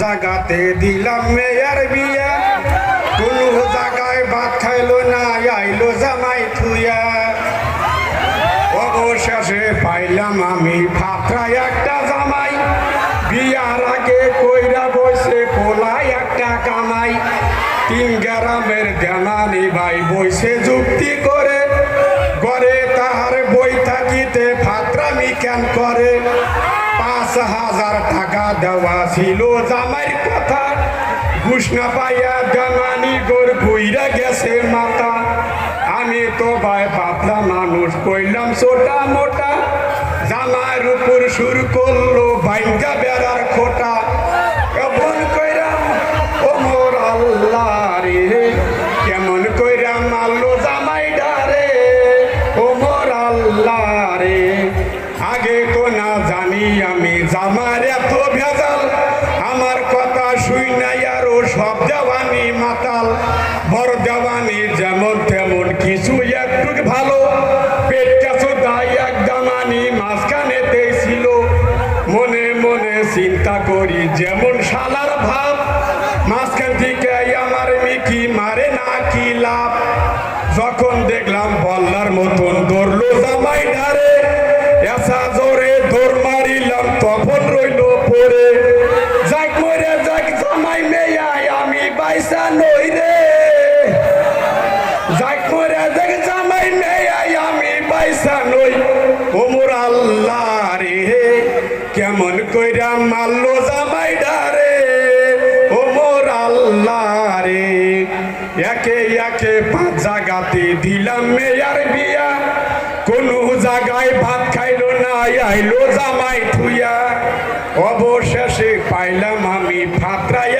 জায়গাতে দিলাম মেয়ের বিয়া, কোনো জায়গায় ভাত খাইলো না, আইলো জামাই থুইয়া। অবশেষে পাইলাম আমি ফাতরায় একটা জামাই, বিয়ার আগে কইরা বইছে পোলাই একটা কামাই। 3 গ্রামের দেনানি ভাই বইছে যুক্তি করে, ঘরে তাহার বই থাকিতে ফাতরামি কেন করে। 5,000 টাকা দেওয়া ছিল জামাইয়ের কথা, ঘুষ না পাইয়া দেনানি গোর বইরা গেছে মাথা। আমি তো ভাই পাতলা মানুষ কইলাম ছোটা মোটা, জামাইয়ের উপর সুর করলো বাইঙ্গা বেড়ার খোটা। কেমন কইরাম ও মোর আল্লাহ রে, কেমন কইরাম মারলো জামাই ডারে ও মোর আল্লাহ রে। আগে তো না জানি আমি জামার এত ভেজাল, আমার কথা শুই নাই আরো সব দেওয়ানি মাতাল। বড় দেওয়ানি যেমন তেমন কিছু একটু ভালো, পেট কাছে দায় এক দামানি মাঝখানেতে ছিল। মনে মনে চিন্তা করি যেমন শালার ভাব, মাঝখান থেকে আমার মিকি মারে না কি লাভ। যখন দেখলাম বল্লার মতন দৌড়লো জামাই ধারে, এসা জোরে দৌড় মারিলাম তখন রইল পরে। যাক মরে যাক জামাই মেয়াই আমি বাইসা নই রে, যাক মরে যাক জামাই মেয়াই আমি বাইসা নই ও মোর আল্লাহ রে। কেমন কইরা মারলো জামাই ডারে ও মোর আল্লাহ রে। একে একে 5 জায়গাতে দিলাম মেয়ার বিয়া, কোনো জায়গায় ভাত খাইলো না, আইলো জামাই থুইয়া। অবশেষে পাইলাম আমি ফাতরায়